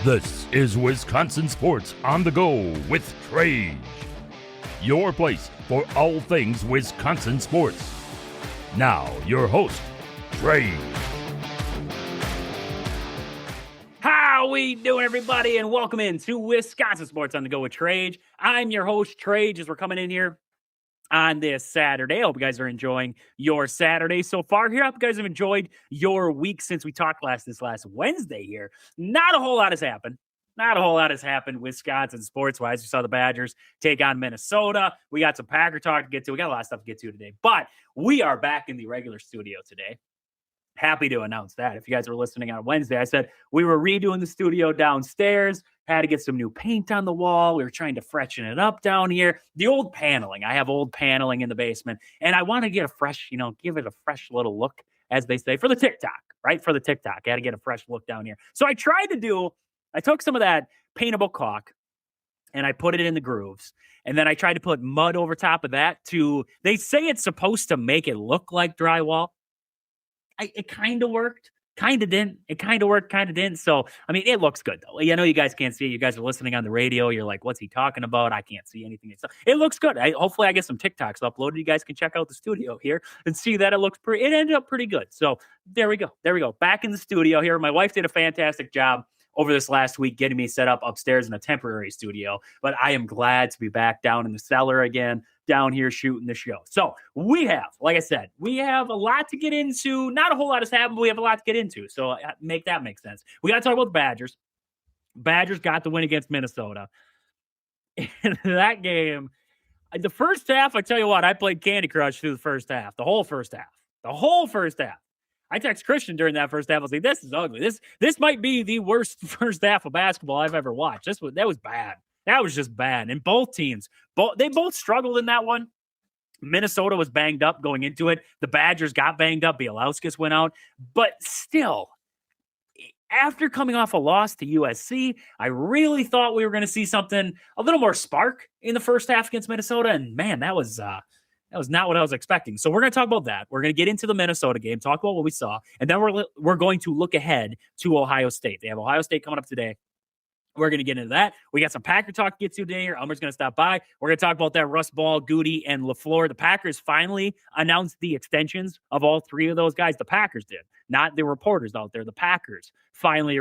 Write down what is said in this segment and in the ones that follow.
This is Wisconsin Sports on the Go with Trage, your place for all things Wisconsin sports. Now, your host, Trage. How we doing, everybody, and welcome in to Wisconsin Sports on the Go with Trage. I'm your host, Trage, as we're coming in here on this Saturday. I hope you guys are enjoying your Saturday so far here. I hope you guys have enjoyed your week since we talked this last Wednesday here. Not a whole lot has happened. Not a whole lot has happened Wisconsin sports-wise. We saw the Badgers take on Minnesota. We got some Packer talk to get to. We got a lot of stuff to get to today. But we are back in the regular studio today. Happy to announce that. If you guys were listening on Wednesday, I said we were redoing the studio downstairs, had to get some new paint on the wall. We were trying to freshen it up down here. The old paneling. I have old paneling in the basement, and I want to get a fresh, give it a fresh little look, as they say, for the TikTok, right? For the TikTok. I had to get a fresh look down here. So I took some of that paintable caulk, and I put it in the grooves. And then I tried to put mud over top of that they say it's supposed to make it look like drywall. It kind of worked, kind of didn't. It kind of worked, kind of didn't. So, it looks good, though. I know you guys can't see it. You guys are listening on the radio. You're like, what's he talking about? I can't see anything. It looks good. Hopefully I get some TikToks uploaded. You guys can check out the studio here and see that it ended up pretty good. So there we go. Back in the studio here. My wife did a fantastic job over this last week getting me set up upstairs in a temporary studio. But I am glad to be back down in the cellar again, down here shooting the show. So we have a lot to get into. Not a whole lot has happened, but we have a lot to get into. So make that make sense. We got to talk about the Badgers. Badgers got the win against Minnesota. In that game, the first half, I tell you what, I played Candy Crush through the first half, the whole first half. I text Christian during that first half. I was like, this is ugly. This might be the worst first half of basketball I've ever watched. That was bad. That was just bad. And both teams, they both struggled in that one. Minnesota was banged up going into it. The Badgers got banged up. Bielauskas went out. But still, after coming off a loss to USC, I really thought we were going to see something, a little more spark in the first half against Minnesota. And man, that was not what I was expecting. So we're going to talk about that. We're going to get into the Minnesota game, talk about what we saw, and then we're going to look ahead to Ohio State. They have Ohio State coming up today. We're going to get into that. We got some Packer talk to get to today. Elmer's going to stop by. We're going to talk about that Russ Ball, Goody, and LaFleur. The Packers finally announced the extensions of all three of those guys. The Packers did, not the reporters out there. The Packers finally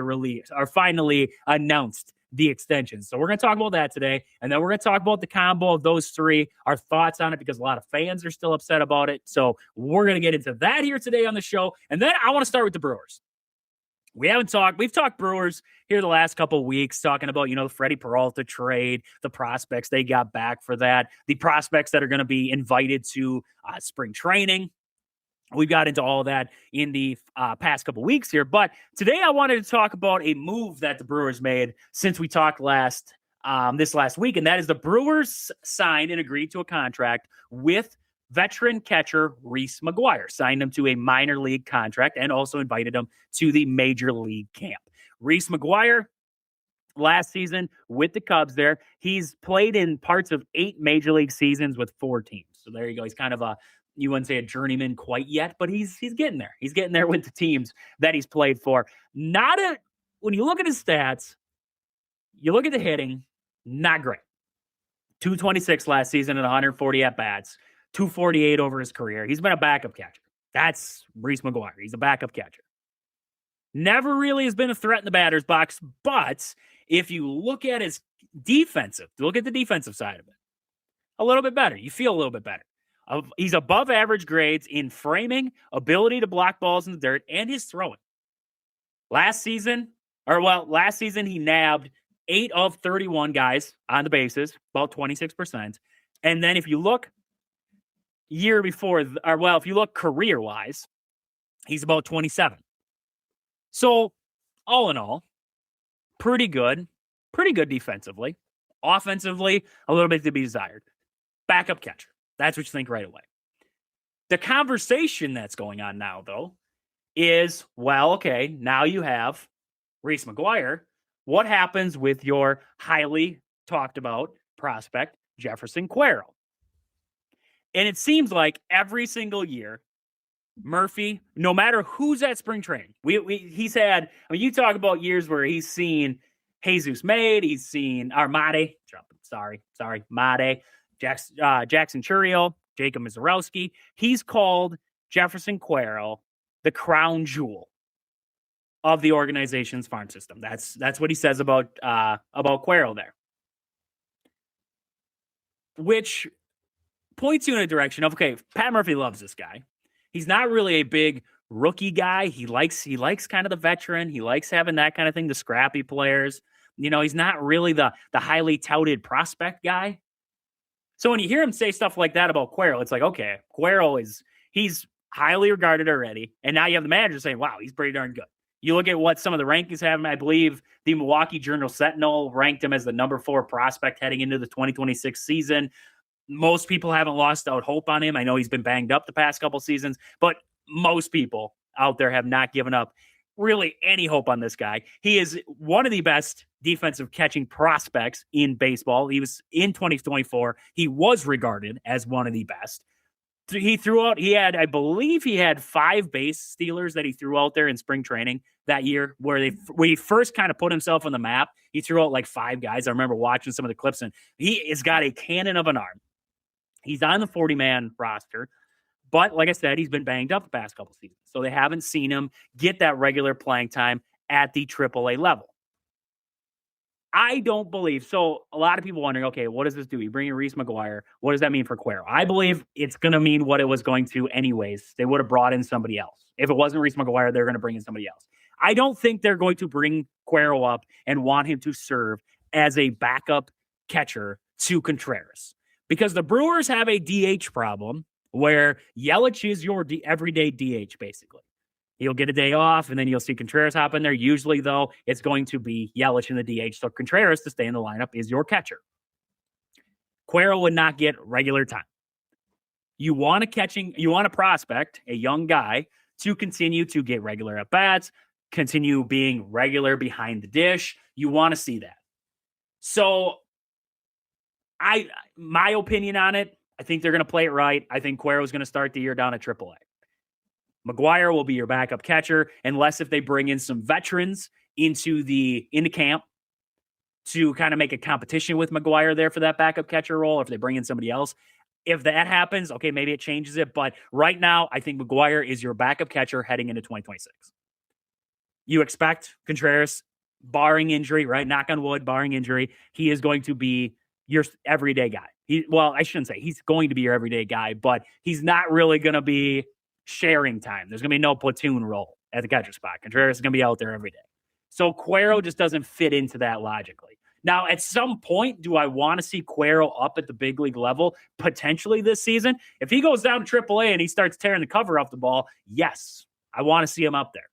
announced the extensions. So we're going to talk about that today. And then we're going to talk about the combo of those three, our thoughts on it, because a lot of fans are still upset about it. So we're going to get into that here today on the show. And then I want to start with the Brewers. We've talked Brewers here the last couple of weeks, talking about, the Freddie Peralta trade, the prospects they got back for that, the prospects that are going to be invited to spring training. We got into all of that in the past couple weeks here. But today I wanted to talk about a move that the Brewers made since we talked this last week. And that is the Brewers signed and agreed to a contract with veteran catcher Reese McGuire. Signed him to a minor league contract and also invited him to the major league camp. Reese McGuire, last season with the Cubs there, he's played in parts of 8 major league seasons with 4 teams. So there you go. He's kind of you wouldn't say a journeyman quite yet, but he's getting there. He's getting there with the teams that he's played for. When you look at his stats, you look at the hitting, not great. 226 last season and 140 at-bats, 248 over his career. He's been a backup catcher. That's Reese McGuire. He's a backup catcher. Never really has been a threat in the batter's box, but if you look at the defensive side of it, a little bit better. You feel a little bit better. He's above average grades in framing, ability to block balls in the dirt, and his throwing. Last season, he nabbed 8 of 31 guys on the bases, about 26%. And then if you look if you look career-wise, he's about 27. So, all in all, pretty good defensively. Offensively, a little bit to be desired. Backup catcher. That's what you think right away. The conversation that's going on now, though, is, now you have Reese McGuire. What happens with your highly talked about prospect, Jefferson Cuero? And it seems like every single year, Murphy, no matter who's at spring training, he's had, you talk about years where he's seen Jesus Made. He's seen Armade. Made. Jackson Churio, Jacob Mizorowski. He's called Jefferson Cuero the crown jewel of the organization's farm system. That's what he says about Cuero there, which points you in a direction of, okay, Pat Murphy loves this guy. He's not really a big rookie guy. He likes kind of the veteran. He likes having that kind of thing, the scrappy players. He's not really the highly touted prospect guy. So when you hear him say stuff like that about Cuero, it's like, okay, he's highly regarded already. And now you have the manager saying, wow, he's pretty darn good. You look at what some of the rankings have him. I believe the Milwaukee Journal-Sentinel ranked him as the number 4 prospect heading into the 2026 season. Most people haven't lost out hope on him. I know he's been banged up the past couple seasons, but most people out there have not given up really any hope on this guy. He is one of the best defensive catching prospects in baseball. He was in 2024. He was regarded as one of the best. I believe he had 5 base stealers that he threw out there in spring training that year when he first kind of put himself on the map. He threw out like 5 guys. I remember watching some of the clips, and he has got a cannon of an arm. He's on the 40-man roster, but like I said, he's been banged up the past couple seasons, so they haven't seen him get that regular playing time at the AAA level. I don't believe. So a lot of people wondering, okay, what does this do? You bring in Reese McGuire. What does that mean for Cuero? I believe it's going to mean what it was going to anyways. They would have brought in somebody else. If it wasn't Reese McGuire, they're going to bring in somebody else. I don't think they're going to bring Cuero up and want him to serve as a backup catcher to Contreras, because the Brewers have a DH problem where Yelich is your everyday DH, basically. He'll get a day off, and then you'll see Contreras hop in there. Usually, though, it's going to be Yelich in the DH. So Contreras, to stay in the lineup, is your catcher. Cuero would not get regular time. You want a prospect, a young guy, to continue to get regular at-bats, continue being regular behind the dish. You want to see that. So, my opinion on it, I think they're going to play it right. I think Cuero is going to start the year down at AAA. McGuire will be your backup catcher, unless if they bring in some veterans into camp to kind of make a competition with McGuire there for that backup catcher role, or if they bring in somebody else. If that happens, okay, maybe it changes it. But right now, I think McGuire is your backup catcher heading into 2026. You expect Contreras, barring injury, right? Knock on wood, barring injury, he is going to be your everyday guy. I shouldn't say he's going to be your everyday guy, but he's not really going to be sharing time. There's going to be no platoon role at the catcher spot. Contreras is going to be out there every day. So Cuero just doesn't fit into that logically. Now, at some point, do I want to see Cuero up at the big league level potentially this season? If he goes down to AAA and he starts tearing the cover off the ball, yes, I want to see him up there.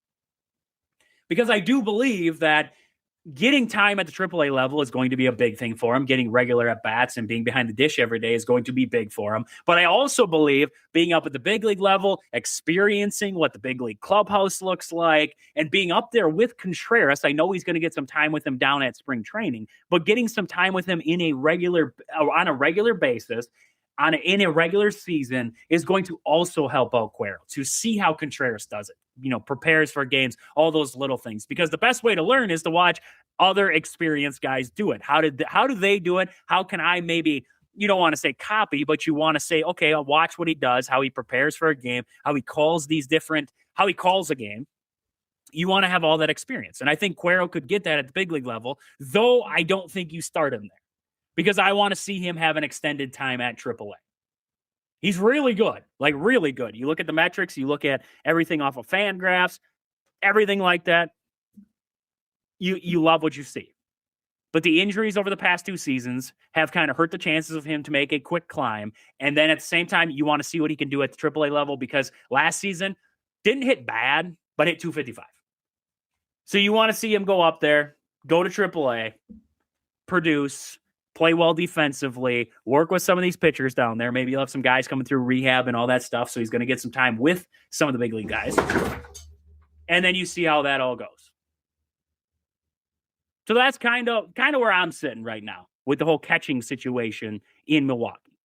Because I do believe that getting time at the AAA level is going to be a big thing for him. Getting regular at-bats and being behind the dish every day is going to be big for him. But I also believe being up at the big league level, experiencing what the big league clubhouse looks like, and being up there with Contreras, I know he's going to get some time with him down at spring training, but getting some time with him on a regular basis, in a regular season, is going to also help out Cuero to see how Contreras does it. Prepares for games, all those little things. Because the best way to learn is to watch other experienced guys do it. How do they do it? How can I maybe, you don't want to say copy, but you want to say, okay, I'll watch what he does, how he prepares for a game, how he calls a game. You want to have all that experience. And I think Cuero could get that at the big league level, though I don't think you start him there, because I want to see him have an extended time at AAA. He's really good, like really good. You look at the metrics, you look at everything off of FanGraphs, everything like that. You love what you see. But the injuries over the past 2 seasons have kind of hurt the chances of him to make a quick climb. And then at the same time, you want to see what he can do at the AAA level, because last season didn't hit bad, but hit 255. So you want to see him go up there, go to AAA, produce, play well defensively, work with some of these pitchers down there. Maybe you'll have some guys coming through rehab and all that stuff, so he's going to get some time with some of the big league guys. And then you see how that all goes. So that's kind of where I'm sitting right now with the whole catching situation in Milwaukee.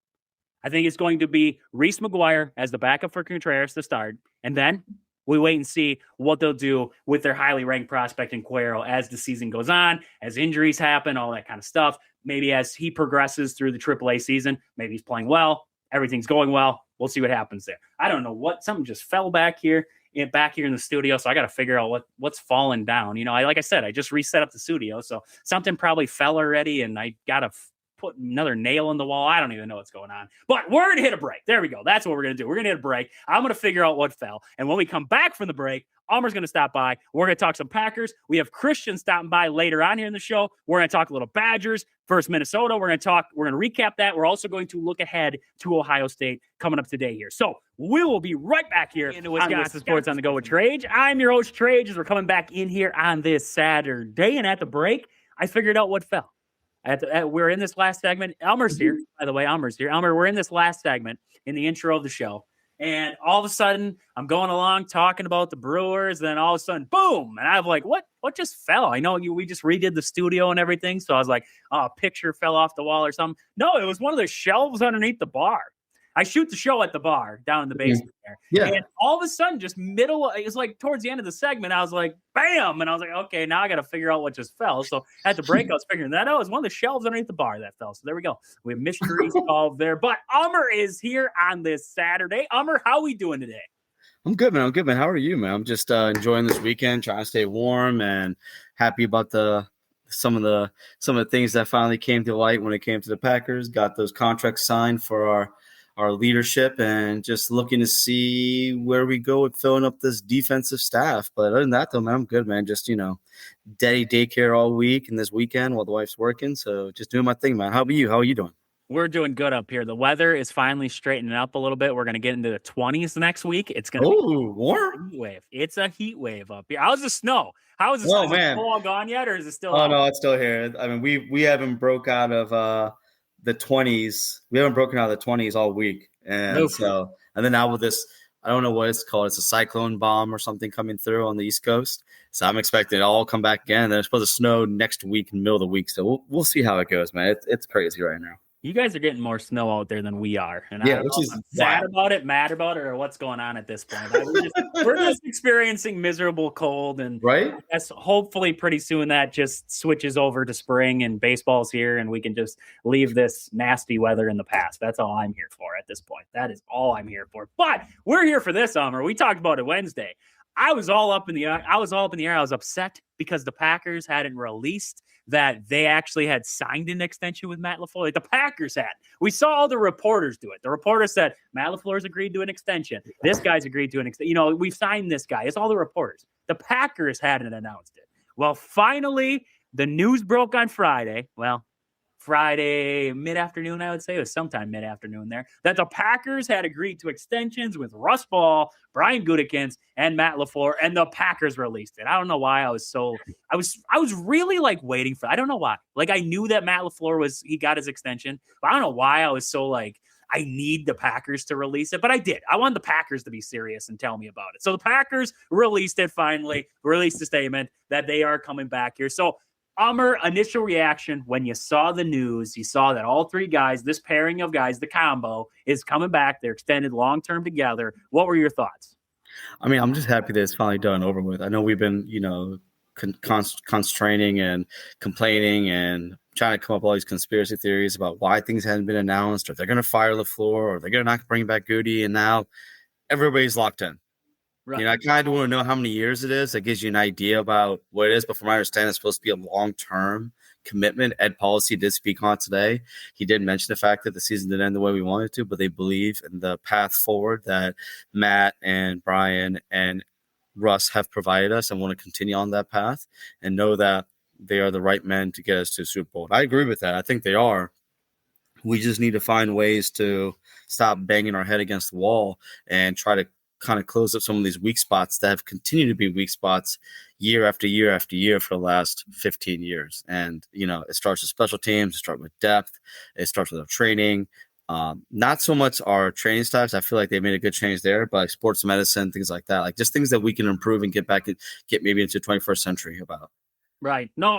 I think it's going to be Reese McGuire as the backup for Contreras to start. And then we wait and see what they'll do with their highly ranked prospect in Cuero as the season goes on, as injuries happen, all that kind of stuff. Maybe as he progresses through the AAA season, maybe he's playing well, everything's going well. We'll see what happens there. I don't know what, something just fell back here in the studio, so I got to figure out what's falling down. Like I said, I just reset up the studio, so something probably fell already, and I got to put another nail in the wall. I don't even know what's going on, but we're going to hit a break. There we go. That's what we're going to do. We're going to hit a break. I'm going to figure out what fell. And when we come back from the break, Almer's going to stop by. We're going to talk some Packers. We have Christian stopping by later on here in the show. We're going to talk a little Badgers versus Minnesota. We're going to recap that. We're also going to look ahead to Ohio State coming up today here. So we will be right back here into Wisconsin Sports on the Go with Trage. I'm your host, Trage, as we're coming back in here on this Saturday. And at the break, I figured out what fell. We're in this last segment. Elmer's here, by the way. Elmer's here. Elmer, we're in this last segment in the intro of the show. And all of a sudden, I'm going along talking about the Brewers. Then all of a sudden, boom. And I'm like, what just fell? I know we just redid the studio and everything. So I was like, oh, a picture fell off the wall or something. No, it was one of the shelves underneath the bar. I shoot the show at the bar down in the basement there. Yeah. And all of a sudden, just it was like towards the end of the segment, I was like, bam. And I was like, okay, now I got to figure out what just fell. So at the break, I was figuring that out. It was one of the shelves underneath the bar that fell. So there we go. We have mystery solved there. But Ummer is here on this Saturday. Ummer, how are we doing today? I'm good, man. How are you, man? I'm just enjoying this weekend, trying to stay warm and happy about some of the things that finally came to light when it came to the Packers. Got those contracts signed for our leadership, and just looking to see where we go with filling up this defensive staff. But other than that, though, man, I'm good, man. Just, daddy daycare all week and this weekend while the wife's working. So just doing my thing, man. How about you? How are you doing? We're doing good up here. The weather is finally straightening up a little bit. We're going to get into the 20s next week. It's going to be warm. Heat wave. It's a heat wave up here. How's the snow? How is the snow? Man. Is it all gone yet, or is it still? Oh, no, it's still here. I mean, we haven't broke out of the 20s. We haven't broken out of the 20s all week. And and then now with this, I don't know what it's called. It's a cyclone bomb or something coming through on the East Coast. So I'm expecting it all come back again. They're supposed to snow next week in the middle of the week. So we'll see how it goes, man. It's crazy right now. You guys are getting more snow out there than we are. And yeah, I don't know if I'm sad about it, or what's going on at this point. We're just experiencing miserable cold. And right? I guess hopefully pretty soon that just switches over to spring and baseball's here and we can just leave this nasty weather in the past. That's all I'm here for at this point. That is all I'm here for. But we're here for this summer. We talked about it Wednesday. I was all up in the air. I was upset because the Packers hadn't released that they actually had signed an extension with Matt LaFleur. The Packers had. We saw all the reporters do it. The reporters said, Matt LaFleur's agreed to an extension. This guy's agreed to an extension. We've signed this guy. It's all the reporters. The Packers hadn't announced it. Well, finally, the news broke on Friday. Well, Friday mid-afternoon, I would say. It was sometime mid-afternoon there, that the Packers had agreed to extensions with Russ Ball, Brian Gutekunst, and Matt LaFleur, and the Packers released it. I don't know why I was really like waiting for, I don't know why. Like I knew that Matt LaFleur he got his extension, but I don't know why I was so like, I need the Packers to release it, but I did. I wanted the Packers to be serious and tell me about it. So the Packers released it finally, released a statement that they are coming back here. So Ummer, initial reaction when you saw the news, you saw that all three guys, this pairing of guys, the combo, is coming back. They're extended long-term together. What were your thoughts? I mean, I'm just happy that it's finally done over with. I know we've been, constraining and complaining and trying to come up with all these conspiracy theories about why things hadn't been announced, or they're going to fire LaFleur, or they're going to not bring back Goody, and now everybody's locked in. Right. I kind of want to know how many years it is. That gives you an idea about what it is. But from my understanding, it's supposed to be a long-term commitment. Ed Policy did speak on today. He did mention the fact that the season didn't end the way we wanted it to, but they believe in the path forward that Matt and Brian and Russ have provided us, and want to continue on that path and know that they are the right men to get us to the Super Bowl. And I agree with that. I think they are. We just need to find ways to stop banging our head against the wall and try to kind of close up some of these weak spots that have continued to be weak spots year after year after year for the last 15 years. And, it starts with special teams, it starts with depth, it starts with our training. Not so much our training staffs. I feel like they made a good change there, but like sports medicine, things like that, like just things that we can improve and get maybe into the 21st century about. Right. No,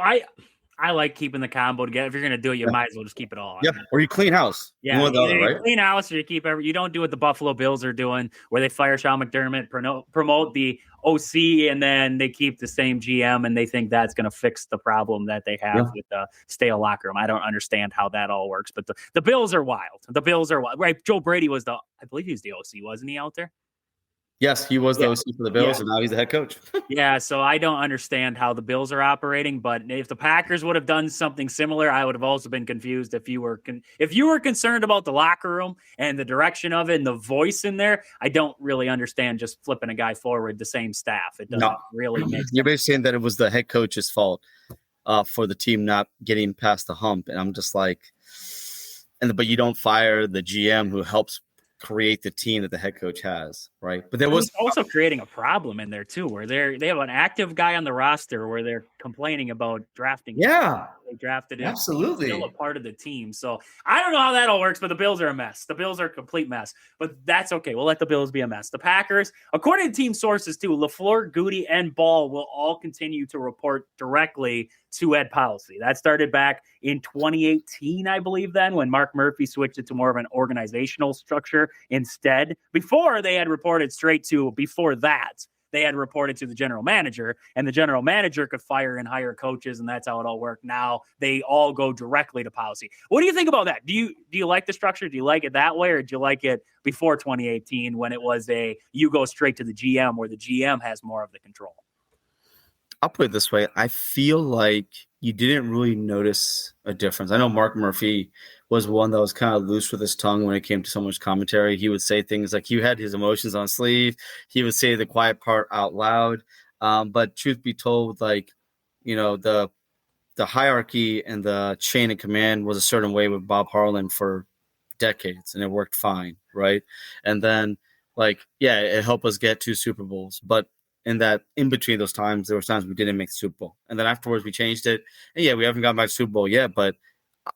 I like keeping the combo together. If you're going to do it, you might as well just keep it all. Yeah, or you clean house. Yeah, one or the other, right? Clean house, or you keep you don't do what the Buffalo Bills are doing, where they fire Sean McDermott, promote the OC, and then they keep the same GM, and they think that's going to fix the problem that they have with the stale locker room. I don't understand how that all works, but the Bills are wild. The Bills are wild, right? Joe Brady was I believe he was the OC, wasn't he out there? Yes, he was the OC for the Bills, and now he's the head coach. Yeah, so I don't understand how the Bills are operating, but if the Packers would have done something similar, I would have also been confused if you were concerned about the locker room and the direction of it and the voice in there. I don't really understand just flipping a guy forward the same staff. It doesn't really make sense. You're basically saying that it was the head coach's fault for the team not getting past the hump, and I'm just like, but you don't fire the GM who helps create the team that the head coach has, right? But there was also creating a problem in there too, where they have an active guy on the roster where they're complaining about drafting. Yeah, they drafted him. Absolutely, still a part of the team. So I don't know how that all works, but the Bills are a mess. The Bills are a complete mess, but that's okay. We'll let the Bills be a mess. The Packers, according to team sources too, LaFleur, Goody, and Ball will all continue to report directly to Ed Policy. That started back in 2018, I believe, then when Mark Murphy switched it to more of an organizational structure instead. Before they had reported they had reported to the general manager, and the general manager could fire and hire coaches, and that's how it all worked. Now they all go directly to Policy. What do you think about that? Do you like the structure? Do you like it that way, or do you like it before 2018 when it was you go straight to the GM where the GM has more of the control? I'll put it this way. I feel like you didn't really notice a difference. I know Mark Murphy was one that was kind of loose with his tongue when it came to so much commentary. He would say things like he had his emotions on sleeve. He would say the quiet part out loud. But truth be told, like, the hierarchy and the chain of command was a certain way with Bob Harlan for decades, and it worked fine, right? And then, it helped us get 2 Super Bowls. But in between those times, there were times we didn't make the Super Bowl. And then afterwards we changed it. And we haven't gotten back to Super Bowl yet, but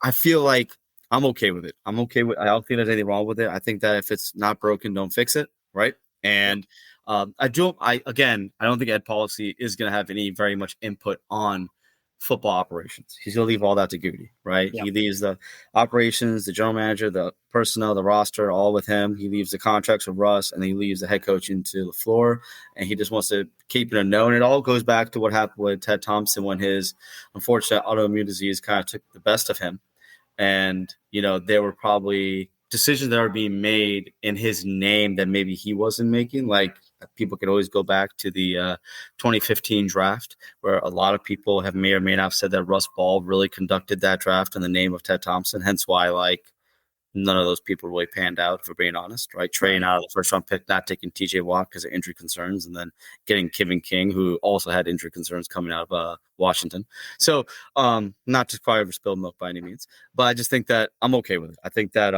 I feel like I'm okay with it. I don't think there's anything wrong with it. I think that if it's not broken, don't fix it. Right. And I don't think Ed Policy is going to have any very much input on football operations. He's going to leave all that to Goody, right? Yeah. He leaves the operations, the general manager, the personnel, the roster, all with him. He leaves the contracts with Russ, and then he leaves the head coach into LaFleur, and he just wants to keep it unknown. It all goes back to what happened with Ted Thompson when his unfortunate autoimmune disease kind of took the best of him. And, there were probably decisions that are being made in his name that maybe he wasn't making. Like, people could always go back to the 2015 draft, where a lot of people may or may not have said that Russ Ball really conducted that draft in the name of Ted Thompson. Hence why, none of those people really panned out, if we're being honest, right? Trading out of the first round pick, not taking TJ Watt because of injury concerns, and then getting Kevin King, who also had injury concerns coming out of Washington. So, not to cry over spilled milk by any means, but I just think that I'm okay with it. I think that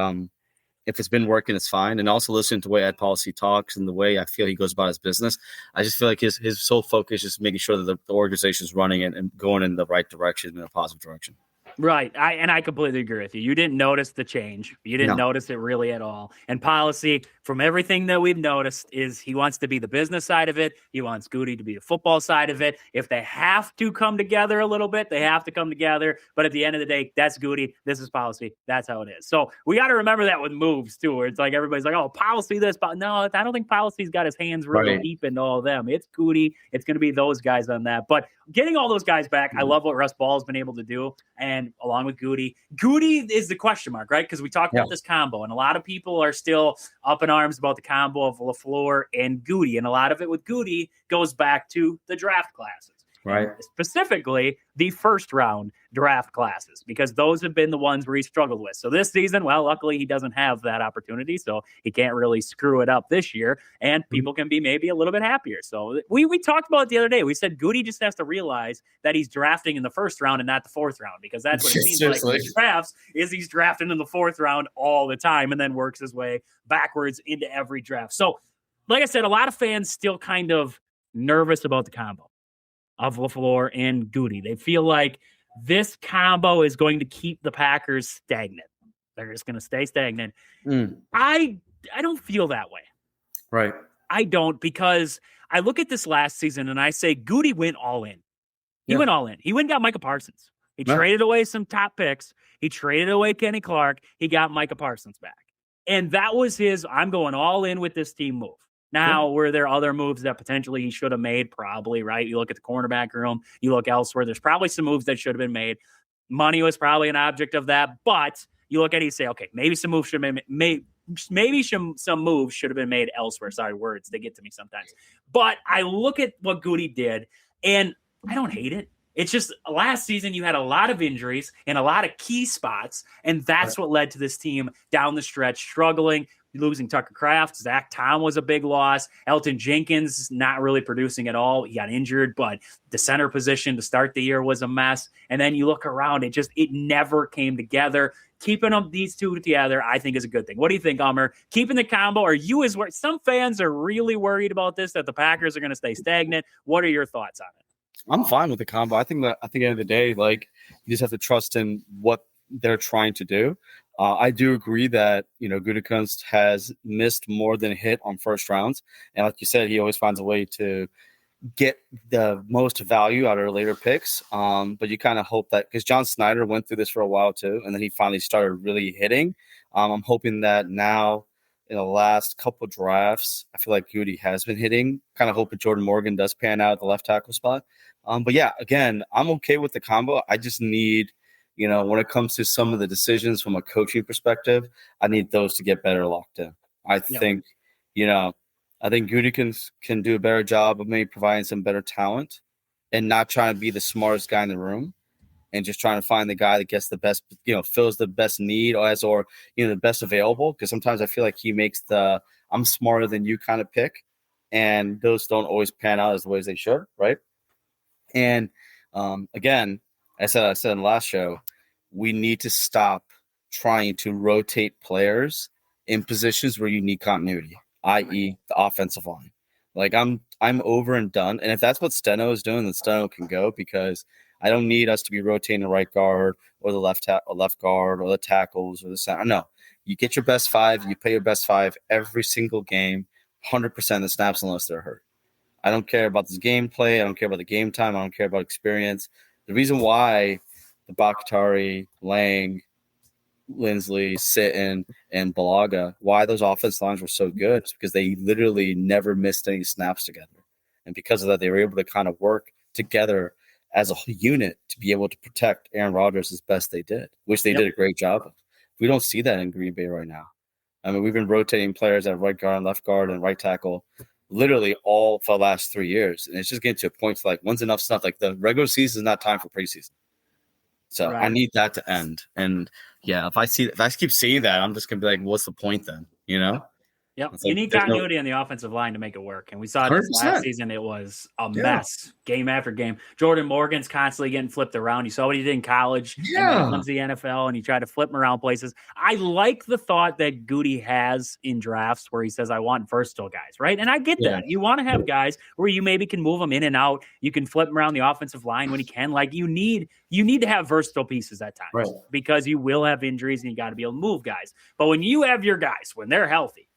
if it's been working, it's fine. And also listening to the way Ed Policy talks and the way I feel he goes about his business, I just feel like his sole focus is making sure that the organization is running and going in the right direction, in a positive direction. Right. I completely agree with you. You didn't notice the change. You didn't notice it really at all. And Policy, from everything that we've noticed, is he wants to be the business side of it. He wants Goody to be the football side of it. If they have to come together a little bit, they have to come together. But at the end of the day, that's Goody. This is Policy. That's how it is. So we got to remember that with moves too, where it's like everybody's like, oh, Policy this. But no, I don't think Policy's got his hands really deep into all of them. It's Goody. It's going to be those guys on that. But getting all those guys back, I love what Russ Ball's been able to do. And along with Goody is the question mark, right? Because we talked about this combo, and a lot of people are still up in arms about the combo of LaFleur and Goody. And a lot of it with Goody goes back to the draft classes. Right. And specifically, the first round draft classes, because those have been the ones where he struggled with. So this season, well, luckily he doesn't have that opportunity, so he can't really screw it up this year, and people can be maybe a little bit happier. So we talked about it the other day. We said Goody just has to realize that he's drafting in the first round and not the fourth round, because that's what it seems like when he drafts, is he's drafting in the fourth round all the time and then works his way backwards into every draft. So, like I said, a lot of fans still kind of nervous about the combo of LaFleur and Goody. They feel like this combo is going to keep the Packers stagnant. They're just going to stay stagnant. I don't feel that way. Right. I don't, because I look at this last season and I say Goody went all in. He went all in. He went and got Micah Parsons. He traded away some top picks. He traded away Kenny Clark. He got Micah Parsons back. And that was his, I'm going all in with this team move. Now, were there other moves that potentially he should have made? Probably, right? You look at the cornerback room, you look elsewhere, there's probably some moves that should have been made. Money was probably an object of that, but you look at it, you say, okay, maybe some moves should have been made. Maybe some moves should have been made elsewhere. Sorry, words, they get to me sometimes. But I look at what Goody did, and I don't hate it. It's just last season you had a lot of injuries in a lot of key spots, and that's what led to this team down the stretch struggling, losing Tucker Kraft. Zach Tom was a big loss. Elton Jenkins not really producing at all. He got injured, but the center position to start the year was a mess. And then you look around, it never came together. Keeping them these two together, I think, is a good thing. What do you think, Ummer? Keeping the combo? Are you as worried? Some fans are really worried about this, that the Packers are going to stay stagnant. What are your thoughts on it? I'm fine with the combo. I think that at the end of the day, like, you just have to trust in what they're trying to do. I do agree that, Gutekunst has missed more than hit on first rounds. And like you said, he always finds a way to get the most value out of later picks. But you kind of hope that, because John Snyder went through this for a while too, and then he finally started really hitting. I'm hoping that now in the last couple drafts, I feel like Goody has been hitting. Kind of hoping Jordan Morgan does pan out at the left tackle spot. But yeah, again, I'm okay with the combo. I just need, when it comes to some of the decisions from a coaching perspective, I need those to get better locked in. I think Goody can do a better job of maybe providing some better talent and not trying to be the smartest guy in the room and just trying to find the guy that gets the best, fills the best need or the best available. Because sometimes I feel like he makes the I'm smarter than you kind of pick, and those don't always pan out as the ways they should, right? And again, I said in the last show, we need to stop trying to rotate players in positions where you need continuity, i.e. the offensive line. Like I'm over and done. And if that's what Steno is doing, then Steno can go, because I don't need us to be rotating the right guard or the left guard or the tackles or the center. No, you get your best five. You play your best five every single game, 100% of the snaps unless they're hurt. I don't care about this gameplay. I don't care about the game time. I don't care about experience. The reason why the Bakhtiari, Lang, Lindsley, Sitton, and Balaga, why those offense lines were so good is because they literally never missed any snaps together. And because of that, they were able to kind of work together as a unit to be able to protect Aaron Rodgers as best they did, which they did a great job of. We don't see that in Green Bay right now. I mean, we've been rotating players at right guard and left guard and right tackle literally all for the last 3 years. And it's just getting to a point to, like, when's enough stuff? Like, the regular season is not time for preseason. So I need that to end. And yeah, if I keep seeing that, I'm just gonna be like, what's the point then? Yep. It's You like, need continuity on the offensive line to make it work. And we saw this 100%. last season. It was a mess game after game. Jordan Morgan's constantly getting flipped around. You saw what he did in college. And then he comes to the NFL and he tried to flip him around places. I like the thought that Goody has in drafts where he says, I want versatile guys, right? And I get that. You want to have guys where you maybe can move them in and out. You can flip them around the offensive line when you can. Like, you need to have versatile pieces at times because you will have injuries and you got to be able to move guys. But when you have your guys, when they're healthy,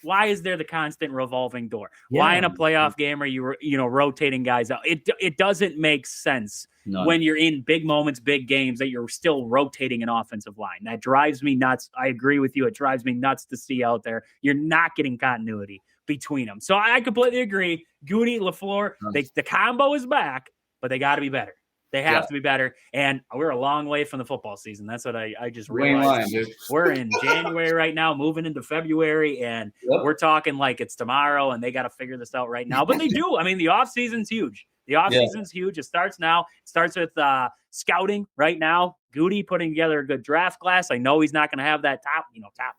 why is there the constant revolving door? Why in a playoff game are you rotating guys out? It doesn't make sense when you're in big moments, big games, that you're still rotating an offensive line. That drives me nuts. I agree with you. It drives me nuts to see out there. You're not getting continuity between them. So I completely agree. Goody, LaFleur, the combo is back, but they got to be better. They have to be better. And we're a long way from the football season. That's what I just realized. We're in January right now, moving into February, and we're talking like it's tomorrow, and they got to figure this out right now. But they do. I mean, the offseason's huge. The offseason's huge. It starts now. It starts with scouting right now. Goody putting together a good draft class. I know he's not going to have that top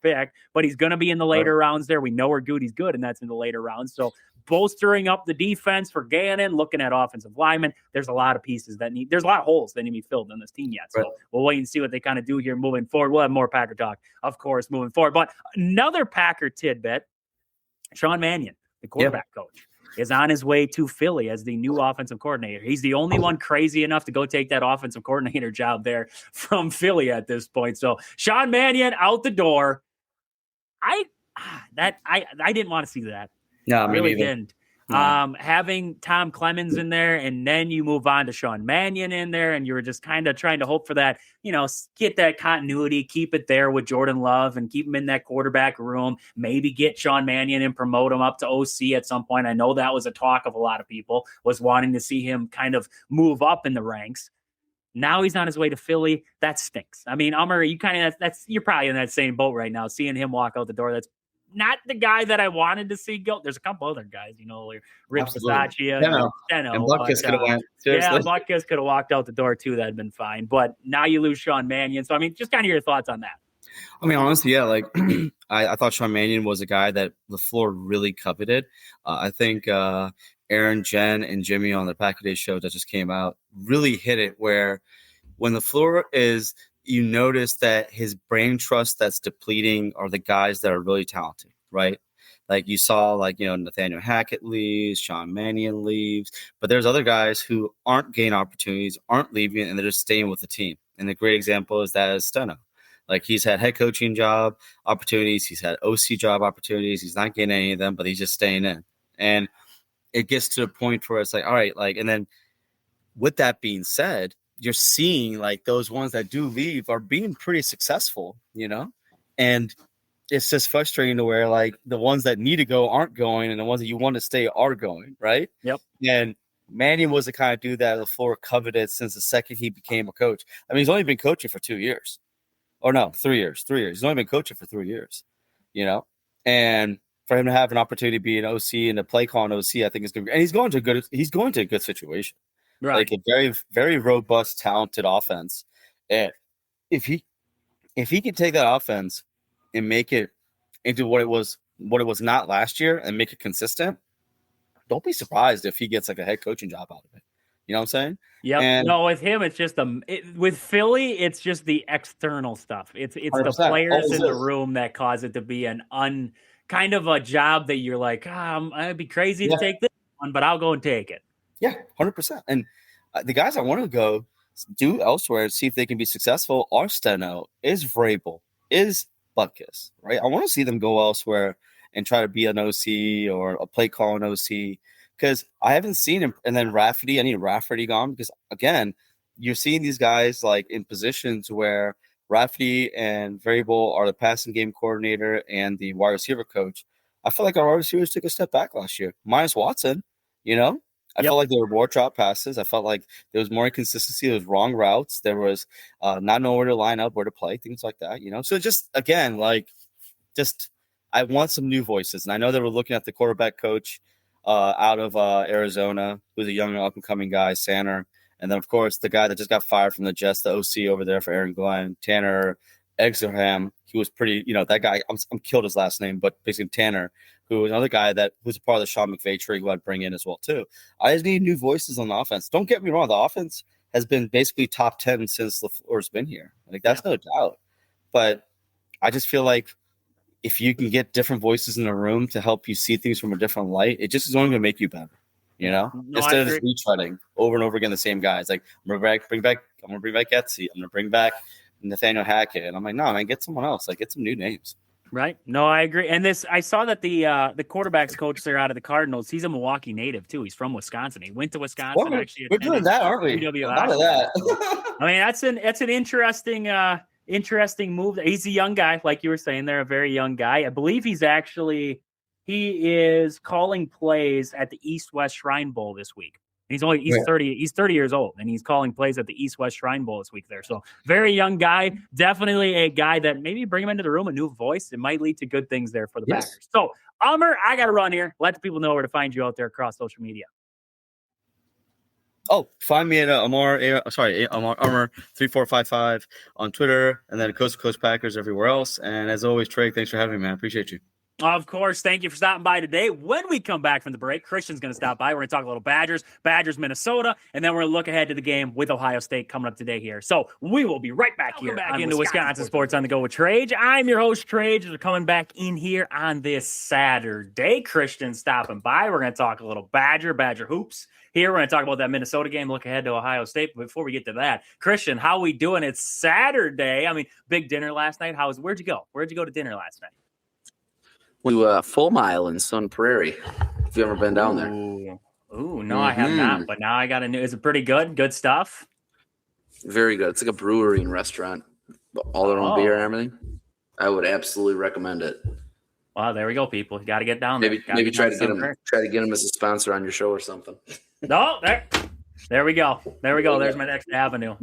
pick, but he's going to be in the later rounds there. We know where Goody's good, and that's in the later rounds. So bolstering up the defense for Gannon, looking at offensive linemen. There's a lot of pieces there's a lot of holes that need to be filled in this team yet. So we'll wait and see what they kind of do here moving forward. We'll have more Packer talk, of course, moving forward. But another Packer tidbit, Sean Mannion, the quarterback coach, is on his way to Philly as the new offensive coordinator. He's the only one crazy enough to go take that offensive coordinator job there from Philly at this point. So Sean Mannion out the door. I didn't want to see that. No, I really didn't. Having Tom Clemens in there, and then you move on to Sean Mannion in there, and you were just kind of trying to hope for that, get that continuity, keep it there with Jordan Love and keep him in that quarterback room, maybe get Sean Mannion and promote him up to OC at some point. I know that was a talk of a lot of people, was wanting to see him kind of move up in the ranks. Now he's on his way to Philly. That stinks. I mean, Ummer, you're probably in that same boat right now, seeing him walk out the door. That's not the guy that I wanted to see go. There's a couple other guys, like Rip Bisaccia and Butkus could have went. Seriously. Yeah, Butkus could have walked out the door too. That'd been fine. But now you lose Sean Mannion. So, I mean, just kind of your thoughts on that. I mean, honestly, yeah, like I thought Sean Mannion was a guy that LaFleur really coveted. I think Aaron, Jen, and Jimmy on the Pack a Day show that just came out really hit it, where when LaFleur is, you notice that his brain trust that's depleting are the guys that are really talented, right? Like you saw, Nathaniel Hackett leaves, Sean Mannion leaves, but there's other guys who aren't gaining opportunities, aren't leaving, and they're just staying with the team. And the great example is that is Steno. Like he's had head coaching job opportunities, he's had OC job opportunities, he's not getting any of them, but he's just staying in. And it gets to a point where it's like, all right, and then with that being said, you're seeing those ones that do leave are being pretty successful, and it's just frustrating to where the ones that need to go aren't going and the ones that you want to stay are going, right? Yep. And Mannion was the kind of dude that LaFleur coveted since the second he became a coach. I mean, he's only been coaching for 2 years. Or no, 3 years. 3 years. He's only been coaching for 3 years, and for him to have an opportunity to be an OC and to play call an OC, I think is good. And he's going to a good situation. Right. Like a very, very robust, talented offense. And if he can take that offense and make it into what it was not last year and make it consistent, don't be surprised if he gets a head coaching job out of it. You know what I'm saying? Yeah. No, with him, it's just with Philly, it's just the external stuff. It's the players in the room that cause it to be an kind of a job that you're like, I'd be crazy to take this one, but I'll go and take it. Yeah, 100%. And the guys I want to go do elsewhere and see if they can be successful are Steno, is Vrabel, is Butkus, right? I want to see them go elsewhere and try to be an OC or a play call an OC, because I haven't seen him. And then Rafferty, I need Rafferty gone, because again, you're seeing these guys in positions where Rafferty and Vrabel are the passing game coordinator and the wide receiver coach. I feel like our wide receivers took a step back last year, minus Watson, I felt like there were more drop passes. I felt like there was more inconsistency. There was wrong routes. There was not knowing where to line up, where to play, things like that, So just, again, I want some new voices. And I know that we're looking at the quarterback coach out of Arizona, who's a young up-and-coming guy, Sanner. And then, of course, the guy that just got fired from the Jets, the OC over there for Aaron Glenn, Tanner Exerham. He was pretty, that guy, I'm killed his last name, but basically Tanner, who was another guy that was a part of the Sean McVay tree who I'd bring in as well, too. I just need new voices on the offense. Don't get me wrong. The offense has been basically top 10 since LaFleur's been here. That's no doubt. But I just feel like if you can get different voices in the room to help you see things from a different light, it just is only going to make you better, No, instead of just retreading over and over again the same guys. I'm going to bring back Etsy. I'm going to bring back Nathaniel Hackett. And I'm like, no, man, get someone else. Get some new names. Right. No, I agree. And I saw that the quarterbacks coach there out of the Cardinals, he's a Milwaukee native too. He's from Wisconsin. He went to Wisconsin. We're doing that, aren't we? None of that. I mean, that's an interesting move. He's a young guy, like you were saying. They're a very young guy. I believe he is calling plays at the East-West Shrine Bowl this week. He's 30 years old, and he's calling plays at the East-West Shrine Bowl this week there. So very young guy, definitely a guy that maybe bring him into the room, a new voice. It might lead to good things there for the Packers. So, Ummer, I got to run here. Let the people know where to find you out there across social media. Oh, find me at Ummer3455 on Twitter, and then Coast to Coast Packers everywhere else. And as always, Trey, thanks for having me, man. I appreciate you. Of course. Thank you for stopping by today. When we come back from the break, Christian's going to stop by. We're going to talk a little Badgers, Minnesota, and then we're going to look ahead to the game with Ohio State coming up today here. So we will be right back here into Wisconsin Sports on the Go with Trage. I'm your host, Trage. We're coming back in here on this Saturday. Christian's stopping by. We're going to talk a little Badger hoops. Here, we're going to talk about that Minnesota game, look ahead to Ohio State. But before we get to that, Christian, how we doing? It's Saturday. I mean, big dinner last night. Where'd you go? Where'd you go to dinner last night? To Full Mile in Sun Prairie If you ever been down there. Ooh, no, I have not. But now I got a new. Is it pretty good? Good stuff. Very good. It's like a brewery and restaurant, all their own beer and everything. I would absolutely recommend it. Well, there we go, people. You got to get down there. Maybe try to get him as a sponsor on your show or something. No, there we go. There's my next avenue.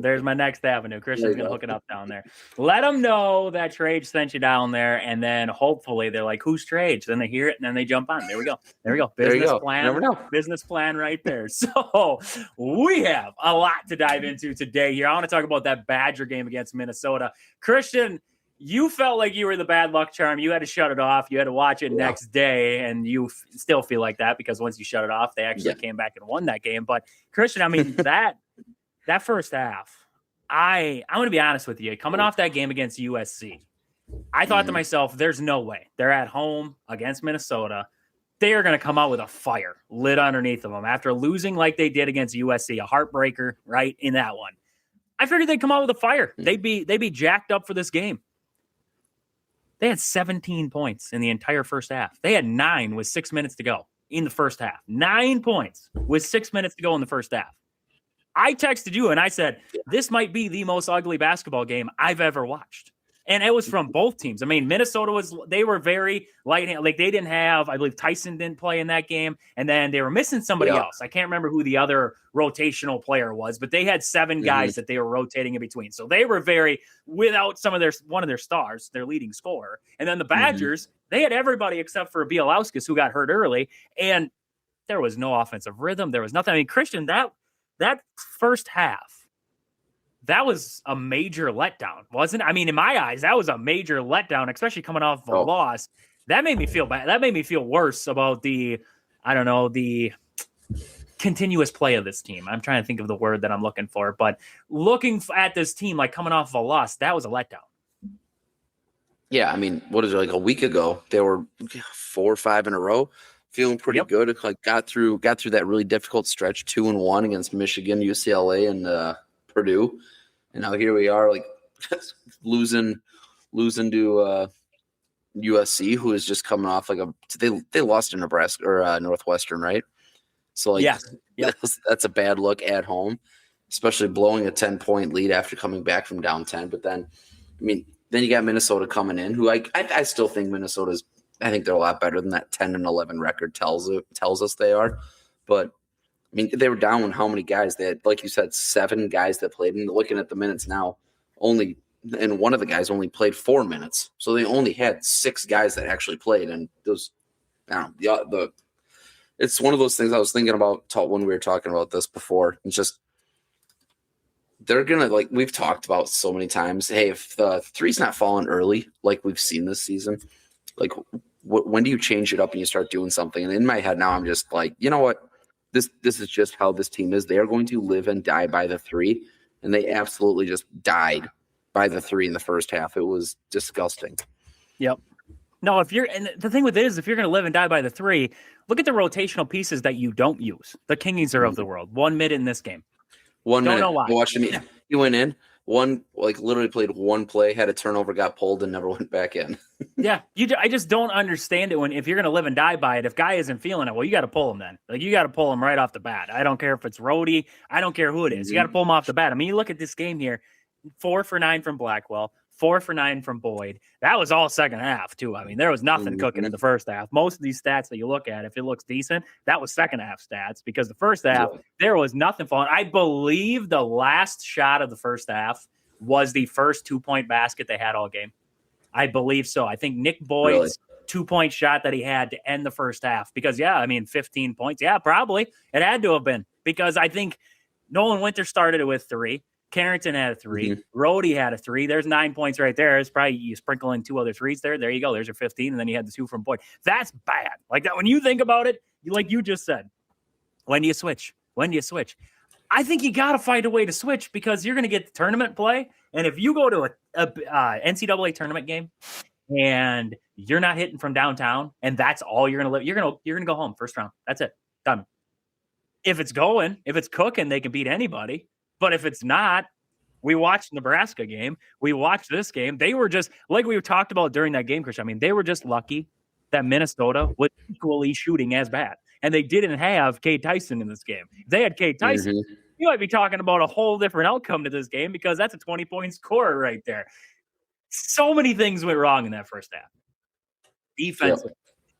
Christian's going to hook it up down there. Let them know that Trage sent you down there, and then hopefully they're like, who's Trage? Then they hear it, and then they jump on. There we go. Plan. Never know. Business plan right there. So we have a lot to dive into today here. I want to talk about that Badger game against Minnesota. Christian, you felt like you were the bad luck charm. You had to shut it off. You had to watch it next day, and you still feel like that because once you shut it off, they actually came back and won that game. But Christian, I mean, that first half, I'm going to be honest with you. Coming off that game against USC, I thought to myself, there's no way. They're at home against Minnesota. They are going to come out with a fire lit underneath of them after losing like they did against USC, a heartbreaker right in that one. I figured they'd come out with a fire. They'd be jacked up for this game. They had 17 points in the entire first half. They had 9 with 6 minutes to go in the first half. 9 points with 6 minutes to go in the first half. I texted you and I said, this might be the most ugly basketball game I've ever watched. And it was from both teams. I mean, Minnesota they were very light. Like they didn't have, I believe Tyson didn't play in that game. And then they were missing somebody else. I can't remember who the other rotational player was, but they had 7 guys that they were rotating in between. So they were very without one of their stars, their leading scorer. And then the Badgers, they had everybody except for Bielauskas, who got hurt early. And there was no offensive rhythm. There was nothing. I mean, Christian, that first half, that was a major letdown, wasn't it? I mean, in my eyes, that was a major letdown, especially coming off of a loss. That made me feel bad. That made me feel worse about the continuous play of this team. I'm trying to think of the word that I'm looking for, but looking at this team, like coming off of a loss, that was a letdown. Yeah, I mean, what is it, like a week ago? They were 4 or 5 in a row, feeling pretty good. Like got through that really difficult stretch, 2-1 against Michigan, UCLA, and Purdue. And now here we are, like losing to USC, who is just coming off like they lost to Nebraska or Northwestern, right? So like, that's a bad look at home, especially blowing a 10-point lead after coming back from down 10. But then, I mean, then you got Minnesota coming in, who I still think Minnesota's. I think they're a lot better than that 10-11 record tells us they are, but. I mean, they were down how many guys? They had, like you said, 7 guys that played. And looking at the minutes now, and one of the guys only played 4 minutes. So they only had 6 guys that actually played. And those, it's one of those things I was thinking about when we were talking about this before. It's just, they're going to, like we've talked about so many times, hey, if the three's not falling early, like we've seen this season, like when do you change it up and you start doing something? And in my head now, I'm just like, you know what? This is just how this team is. They are going to live and die by the 3, and they absolutely just died by the 3 in the first half. It was disgusting. Yep. No, and the thing with it is, if you're going to live and die by the 3, look at the rotational pieces that you don't use. The Kingings are of the world. 1 minute in this game. 1 minute. Don't know why. Watch me. He went in. Literally played 1 play, had a turnover, got pulled, and never went back in. I just don't understand it if you're going to live and die by it. If guy isn't feeling it, well, you got to pull him then. Like, you got to pull him right off the bat. I don't care if it's Rhodey. I don't care who it is. You got to pull him off the bat. I mean, you look at this game here, 4 for 9 from Blackwell, 4 for 9 from Boyd. That was all second half, too. I mean, there was nothing cooking in the first half. Most of these stats that you look at, if it looks decent, that was second half stats, because the first half, there was nothing falling. I believe the last shot of the first half was the first 2-point basket they had all game. I believe so. I think Nick Boyd's 2-point shot that he had to end the first half, because 15 points. Yeah, probably. It had to have been, because I think Nolan Winter started it with 3. Carrington had a 3. Rhodey had a 3. There's 9 points right there. It's probably you sprinkle in 2 other 3s there. There you go. There's your 15. And then you had the 2 from Boyd. That's bad. Like that. When you think about it, like you just said, when do you switch? I think you got to find a way to switch, because you're going to get the tournament play. And if you go to a NCAA tournament game and you're not hitting from downtown, and that's all you're going to live, you're going to go home first round. That's it. Done. If it's cooking, they can beat anybody. But if it's not, we watched Nebraska game. We watched this game. They were just, like we talked about during that game, Chris. I mean, they were just lucky that Minnesota was equally shooting as bad. and they didn't have Cade Tyson in this game. If they had Cade Tyson, you might be talking about a whole different outcome to this game because that's a 20-point scorer right there. So many things went wrong in that first half. Defensively,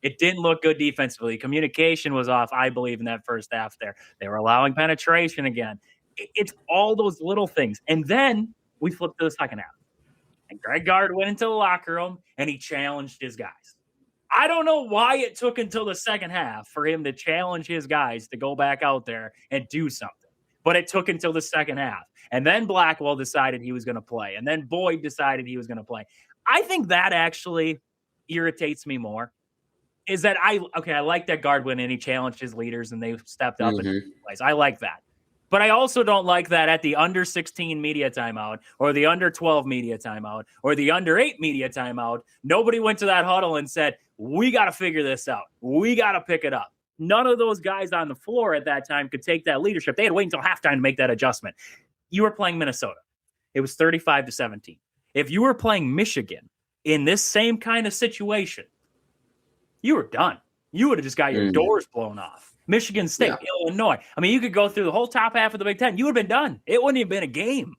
it didn't look good defensively. Communication was off, I believe, in that first half there. They were allowing penetration again. It's all those little things. And then we flipped to the second half. And Greg Gard went into the locker room, and he challenged his guys. I don't know why it took until the second half for him to challenge his guys to go back out there and do something. But it took until the second half. And then Blackwell decided he was going to play. And then Boyd decided he was going to play. I think that actually irritates me more. Is that I like that Gard went in, he challenged his leaders, and they stepped up and plays. I like that. But I also don't like that at the under 16 media timeout or the under 12 media timeout or the under 8 media timeout. Nobody went to that huddle and said, we got to figure this out. We got to pick it up. None of those guys on the floor at that time could take that leadership. They had to wait until halftime to make that adjustment. You were playing Minnesota. It was 35-17. If you were playing Michigan in this same kind of situation, you were done. You would have just got your doors blown off. Michigan State, Illinois. I mean, you could go through the whole top half of the Big Ten. You would have been done. It wouldn't have been a game.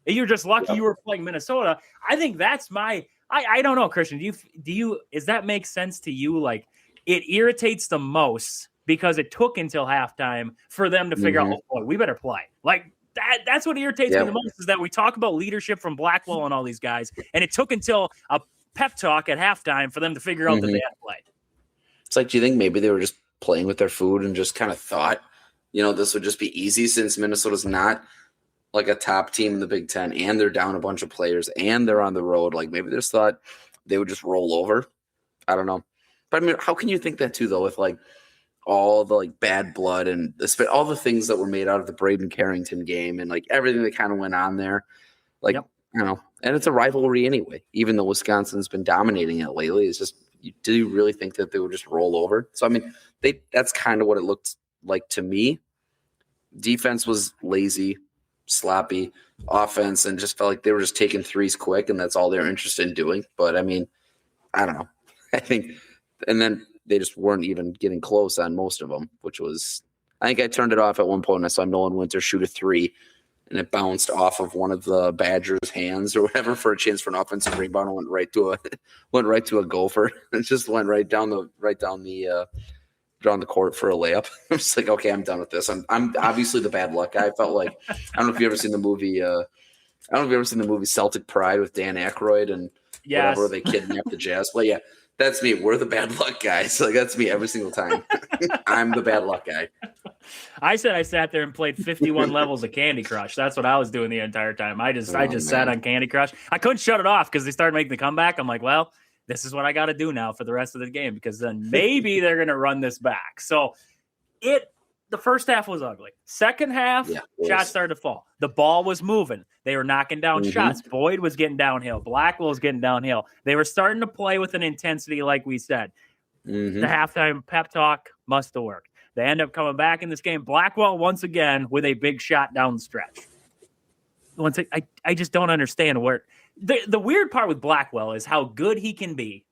You're just lucky you were playing Minnesota. I think that's I don't know, Christian. Do you does that make sense to you? Like, it irritates the most because it took until halftime for them to figure out, oh boy, we better play. Like that's what irritates me the most is that we talk about leadership from Blackwell and all these guys, and it took until a pep talk at halftime for them to figure out that they had to play. It's like, do you think maybe they were just playing with their food and just kind of thought, this would just be easy since Minnesota's not like a top team in the Big Ten and they're down a bunch of players and they're on the road. Like maybe they just thought they would just roll over. I don't know. But I mean, how can you think that too, though, with like all the like bad blood and all the things that were made out of the Braden Carrington game and like everything that kind of went on there? Like, and it's a rivalry anyway, even though Wisconsin's been dominating it lately. It's just, do you really think that they would just roll over? So, I mean, that's kind of what it looked like to me. Defense was lazy, sloppy. Offense, and just felt like they were just taking threes quick, and that's all they're interested in doing. But, I mean, I don't know. I think – and then they just weren't even getting close on most of them, which was – I think I turned it off at one point, and I saw Nolan Winter shoot a three, and it bounced off of one of the Badgers' hands or whatever for a chance for an offensive rebound and went right to a Gopher. It just went right down the court for a layup. I'm just like, okay, I'm done with this. I'm obviously the bad luck guy. I felt like I don't know if you've ever seen the movie Celtic Pride with Dan Aykroyd and whatever they kidnapped the Jazz play. Yeah, that's me. We're the bad luck guys. Like that's me every single time. I'm the bad luck guy. I said I sat there and played 51 levels of Candy Crush. That's what I was doing the entire time. I just sat on Candy Crush. I couldn't shut it off because they started making the comeback. I'm like, well, this is what I got to do now for the rest of the game because then maybe they're going to run this back. So the first half was ugly. Second half, shots started to fall. The ball was moving. They were knocking down shots. Boyd was getting downhill. Blackwell was getting downhill. They were starting to play with an intensity like we said. The halftime pep talk must have worked. They end up coming back in this game. Blackwell, once again, with a big shot down the stretch. I just don't understand where – the weird part with Blackwell is how good he can be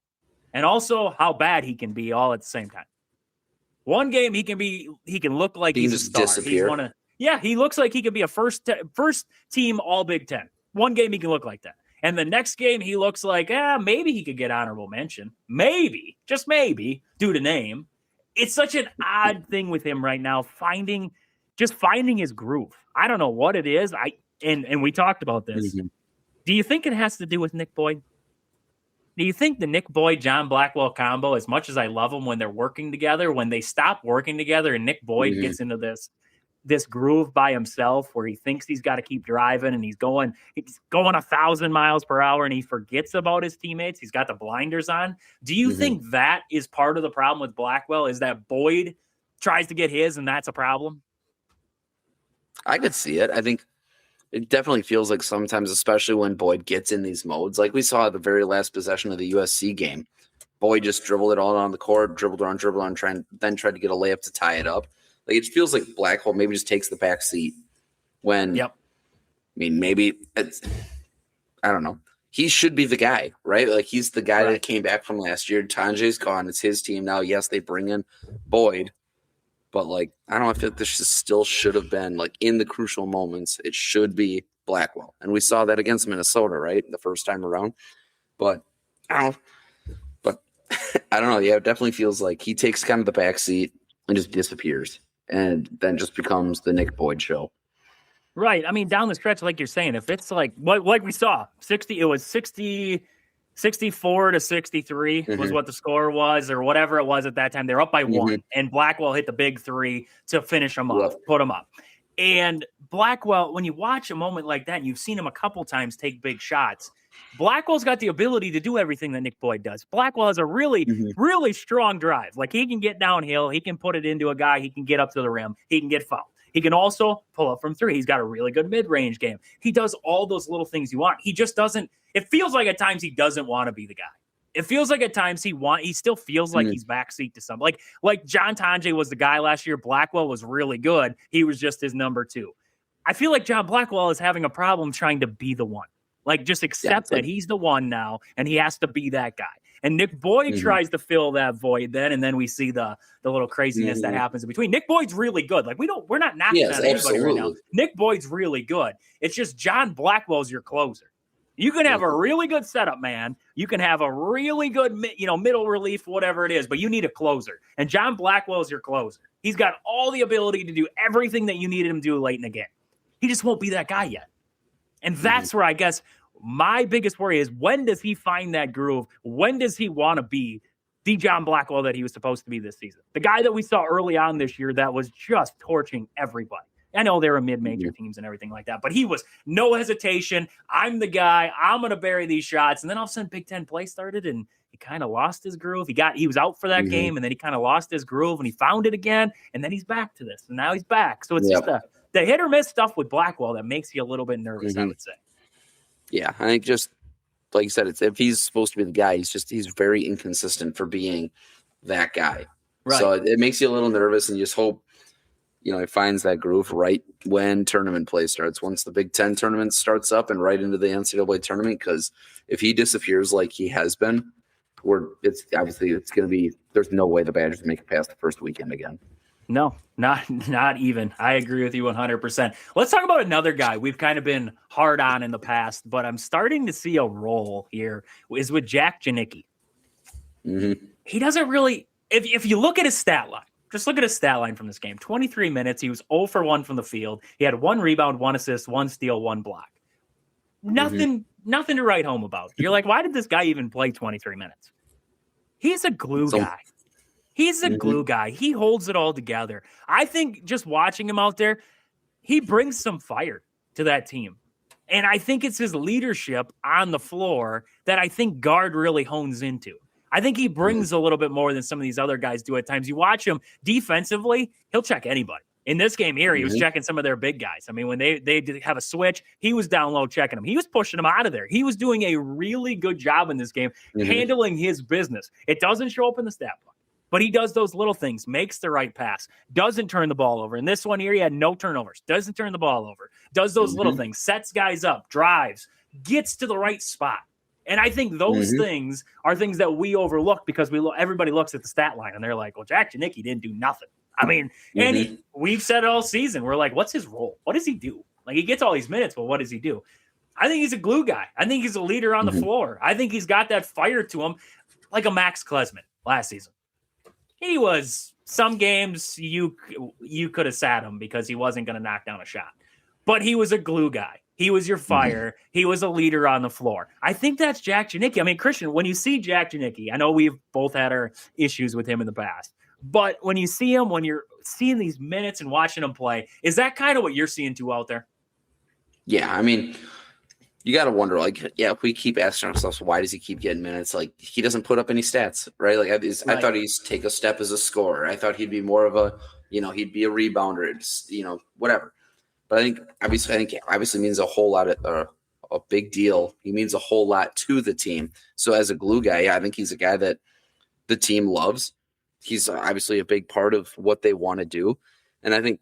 and also how bad he can be all at the same time. One game he can look like he's a star. Disappear. He looks like he could be a first team all Big Ten. One game he can look like that. And the next game he looks like, maybe he could get honorable mention. Maybe, just maybe, due to name. It's such an odd thing with him right now, finding his groove. I don't know what it is. And we talked about this. Do you think it has to do with Nick Boyd? Do you think the Nick Boyd, John Blackwell combo, as much as I love them when they're working together, when they stop working together and Nick Boyd gets into this groove by himself where he thinks he's got to keep driving and he's going 1,000 miles per hour and he forgets about his teammates. He's got the blinders on. Do you think that is part of the problem with Blackwell, is that Boyd tries to get his and that's a problem? I could see it. I think it definitely feels like sometimes, especially when Boyd gets in these modes, like we saw at the very last possession of the USC game, Boyd just dribbled it all on the court, dribbled on, then tried to get a layup to tie it up. Like, it feels like Blackwell maybe just takes the back seat when, I mean, maybe it's, I don't know. He should be the guy, right? Like, he's the guy that came back from last year. Tanjay's gone. It's his team now. Yes, they bring in Boyd, But like, I don't know, I feel like this still should have been like in the crucial moments. It should be Blackwell, and we saw that against Minnesota, right, the first time around. But I don't. But I don't know. Yeah, it definitely feels like he takes kind of the back seat and just disappears, and then just becomes the Nick Boyd show. Right. I mean, down the stretch, like you're saying, if it's like we saw 64 to 63 was what the score was, or whatever it was at that time. They're up by one, and Blackwell hit the big three to finish them up, put them up. And Blackwell, when you watch a moment like that, and you've seen him a couple times take big shots, Blackwell's got the ability to do everything that Nick Boyd does. Blackwell has a really, really strong drive. Like, he can get downhill, he can put it into a guy, he can get up to the rim, he can get fouled. He can also pull up from three. He's got a really good mid-range game. He does all those little things you want. He just doesn't – it feels like at times he doesn't want to be the guy. It feels like at times he still feels like he's backseat to something. Like John Tonje was the guy last year. Blackwell was really good. He was just his number two. I feel like John Blackwell is having a problem trying to be the one. Like, just accept that he's the one now, and he has to be that guy. And Nick Boyd tries to fill that void then, and then we see the little craziness that happens in between. Nick Boyd's really good. Like, we're not knocking on anybody right now. Nick Boyd's really good. It's just John Blackwell's your closer. You can have a really good setup, man. You can have a really good, middle relief, whatever it is, but you need a closer. And John Blackwell's your closer. He's got all the ability to do everything that you needed him to do late in the game. He just won't be that guy yet. And that's where I guess my biggest worry is, when does he find that groove? When does he want to be the John Blackwell that he was supposed to be this season? The guy that we saw early on this year that was just torching everybody. I know they were mid-major teams and everything like that, but he was no hesitation. I'm the guy. I'm going to bury these shots. And then all of a sudden Big Ten play started, and he kind of lost his groove. He was out for that game, and then he kind of lost his groove, and he found it again, and then he's back to this, and now he's back. So it's just the hit or miss stuff with Blackwell that makes you a little bit nervous, I would say. Yeah, I think just like you said, if he's supposed to be the guy, he's very inconsistent for being that guy. Right. So it makes you a little nervous, and you just hope, he finds that groove right when tournament play starts. Once the Big Ten tournament starts up and right into the NCAA tournament, because if he disappears like he has been, it's going to be, there's no way the Badgers make it past the first weekend again. No, not even. I agree with you 100%. Let's talk about another guy we've kind of been hard on in the past, but I'm starting to see a role here, is with Jack Janicki. He doesn't really, if you look at his stat line, just look at his stat line from this game. 23 minutes, he was 0 for 1 from the field. He had 1 rebound, 1 assist, 1 steal, 1 block. Nothing to write home about. You're like, why did this guy even play 23 minutes? He's a glue guy. He's a glue guy. He holds it all together. I think just watching him out there, he brings some fire to that team. And I think it's his leadership on the floor that I think Gard really hones into. I think he brings a little bit more than some of these other guys do at times. You watch him defensively, he'll check anybody. In this game here, he was checking some of their big guys. I mean, when they did have a switch, he was down low checking them. He was pushing them out of there. He was doing a really good job in this game, handling his business. It doesn't show up in the stat book, but he does those little things, makes the right pass, doesn't turn the ball over. In this one here, he had no turnovers, doesn't turn the ball over, does those little things, sets guys up, drives, gets to the right spot. And I think those things are things that we overlook because everybody looks at the stat line and they're like, well, Jack Janicki didn't do nothing. I mean, and we've said it all season. We're like, what's his role? What does he do? Like, he gets all these minutes, but what does he do? I think he's a glue guy. I think he's a leader on the floor. I think he's got that fire to him, like a Max Klesman last season. He was, some games you could have sat him because he wasn't going to knock down a shot. But he was a glue guy. He was your fire. He was a leader on the floor. I think that's Jack Janicki. I mean, Christian, when you see Jack Janicki, I know we've both had our issues with him in the past, but when you see him, when you're seeing these minutes and watching him play, is that kind of what you're seeing too out there? Yeah, I mean, you got to wonder, like, if we keep asking ourselves, why does he keep getting minutes? Like, he doesn't put up any stats, right? Like, I thought he'd take a step as a scorer. I thought he'd be more of a, he'd be a rebounder, whatever. But I think obviously means a whole lot of a big deal. He means a whole lot to the team. So as a glue guy, I think he's a guy that the team loves. He's obviously a big part of what they want to do. And I think,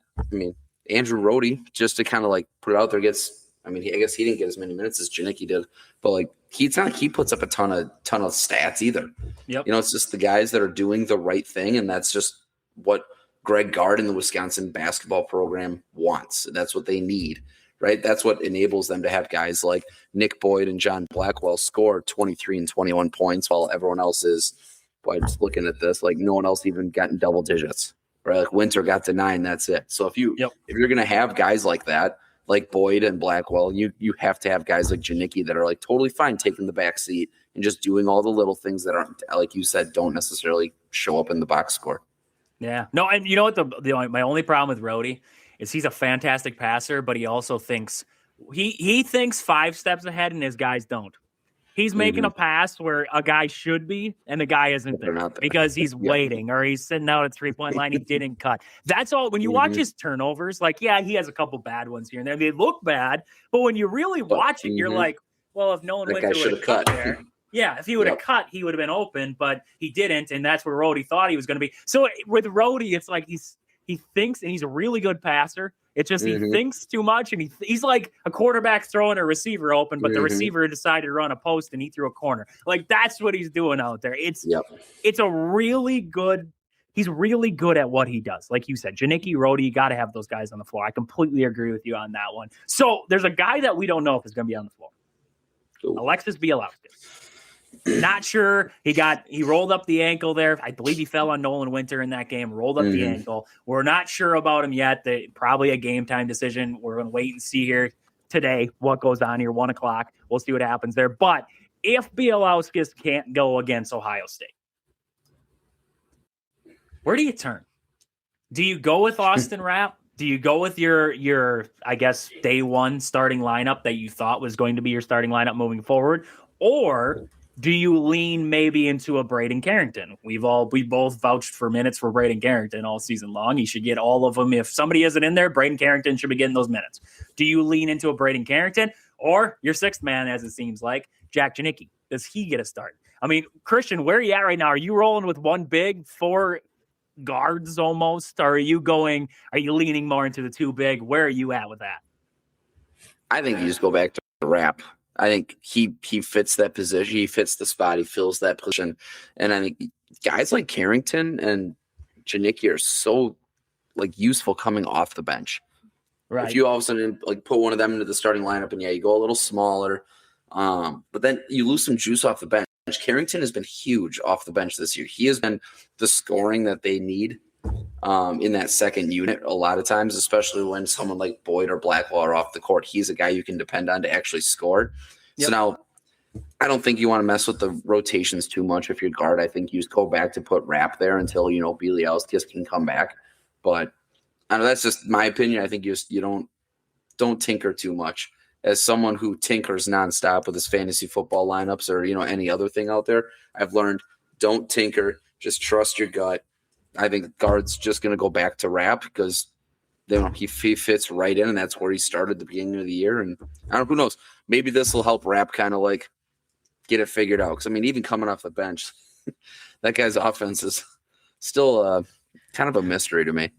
Andrew Rohde, just to kind of like put it out there, I guess he didn't get as many minutes as Janicki did, but like it's not like he puts up a ton of stats either. Yep. It's just the guys that are doing the right thing, and that's just what Greg Gard in the Wisconsin basketball program wants. That's what they need, right? That's what enables them to have guys like Nick Boyd and John Blackwell score 23 and 21 points while everyone else is, boy, I'm just looking at this, like no one else even got in double digits, right? Like Winter got to 9, that's it. So if you're going to have guys like that, like Boyd and Blackwell, you have to have guys like Janicki that are like totally fine taking the back seat and just doing all the little things that aren't, like you said, don't necessarily show up in the box score. Yeah. No, and you know what my only problem with Rhodey is he's a fantastic passer, but he also thinks he thinks 5 steps ahead and his guys don't. He's making a pass where a guy should be and the guy isn't there because he's waiting or he's sitting out at 3-point line. He didn't cut. That's all. When you watch his turnovers, like, yeah, he has a couple bad ones here and there. They look bad, but when you really watch it, you're like, well, if no one went to a cut there. Yeah, if he would have cut, he would have been open, but he didn't, and that's where Rhodey thought he was going to be. So with Rhodey, it's like he thinks, and he's a really good passer. It's just he thinks too much, and he's like a quarterback throwing a receiver open, but the receiver decided to run a post, and he threw a corner. Like, that's what he's doing out there. It's a really good – he's really good at what he does. Like you said, Janicki, Rhodey, you got to have those guys on the floor. I completely agree with you on that one. So there's a guy that we don't know if is going to be on the floor. Alexis Bielowskis. Not sure. He rolled up the ankle there. I believe he fell on Nolan Winter in that game, rolled up the ankle. We're not sure about him yet. Probably a game time decision. We're going to wait and see here today what goes on here, 1 o'clock. We'll see what happens there. But if Bielowskis can't go against Ohio State, where do you turn? Do you go with Austin Rapp? Do you go with your I guess, day one starting lineup that you thought was going to be your starting lineup moving forward? Or do you lean maybe into a Braden Carrington? We both vouched for minutes for Braden Carrington all season long. He should get all of them. If somebody isn't in there, Braden Carrington should be getting those minutes. Do you lean into a Braden Carrington or your sixth man, as it seems like, Jack Janicki? Does he get a start? I mean, Christian, where are you at right now? Are you rolling with one big, 4 guards almost? Or are you leaning more into the 2 big? Where are you at with that? I think you just go back to the Rapp. I think he fits that position. He fits the spot. He fills that position. And I think guys like Carrington and Janicki are so like useful coming off the bench. Right. If you all of a sudden like put one of them into the starting lineup and you go a little smaller, but then you lose some juice off the bench. Carrington has been huge off the bench this year. He has been the scoring that they need in that second unit a lot of times, especially when someone like Boyd or Blackwell are off the court. He's a guy you can depend on to actually score. Yep. So now I don't think you want to mess with the rotations too much if you're guard. I think you just go back to put Rapp there until, Bielowskis can come back. But I know that's just my opinion. I think you don't tinker too much. As someone who tinkers nonstop with his fantasy football lineups or, any other thing out there, I've learned don't tinker, just trust your gut. I think guard's just going to go back to Rapp because he fits right in, and that's where he started the beginning of the year. And I don't know, who knows? Maybe this will help Rapp kind of like get it figured out. Because, even coming off the bench, that guy's offense is still kind of a mystery to me.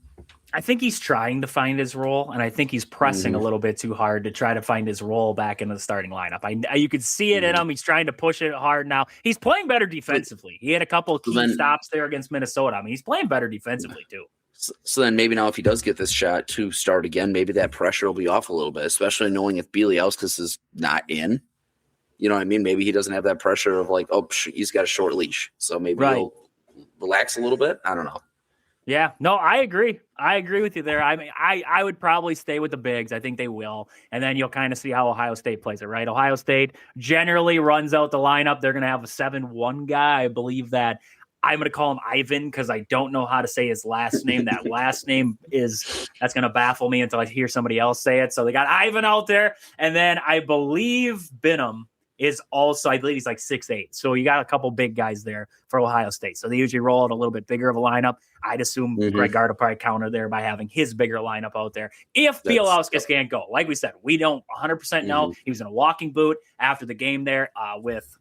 I think he's trying to find his role, and I think he's pressing a little bit too hard to try to find his role back in the starting lineup. You could see it in him. He's trying to push it hard now. He's playing better defensively. He had a couple of key stops there against Minnesota. He's playing better defensively too. So then maybe now if he does get this shot to start again, maybe that pressure will be off a little bit, especially knowing if Bielowskis is not in. You know what I mean? Maybe he doesn't have that pressure of like, he's got a short leash. So maybe he'll relax a little bit. I don't know. Yeah, no, I agree. I agree with you there. I would probably stay with the bigs. I think they will. And then you'll kind of see how Ohio State plays it, right? Ohio State generally runs out the lineup. They're going to have a 7-1 guy. I believe that I'm going to call him Ivan because I don't know how to say his last name. That last name that's going to baffle me until I hear somebody else say it. So they got Ivan out there. And then I believe Binham is also, I believe he's like 6'8". So you got a couple big guys there for Ohio State. So they usually roll out a little bit bigger of a lineup. I'd assume Greg Gard will probably counter there by having his bigger lineup out there. If Bielowskis can't go, like we said, we don't 100% know. He was in a walking boot after the game there with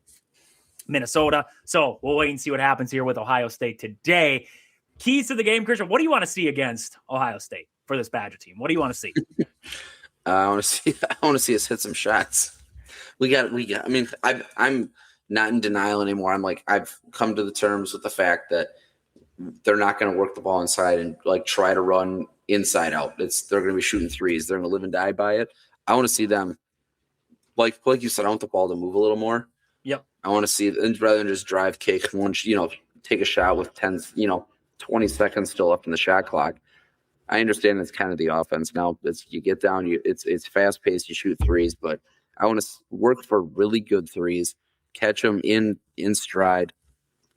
Minnesota. So we'll wait and see what happens here with Ohio State today. Keys to the game, Christian, what do you want to see against Ohio State for this Badger team? What do you want to see? I want to see us hit some shots. We got. I'm not in denial anymore. I'm like, I've come to the terms with the fact that they're not going to work the ball inside and like try to run inside out. They're going to be shooting threes. They're going to live and die by it. I want to see them, like you said, I want the ball to move a little more. Yep. I want to see, rather than just drive, kick, take a shot with 20 seconds still left in the shot clock. I understand it's kind of the offense now. You get down, it's fast paced. You shoot threes, but I want to work for really good threes, catch them in stride,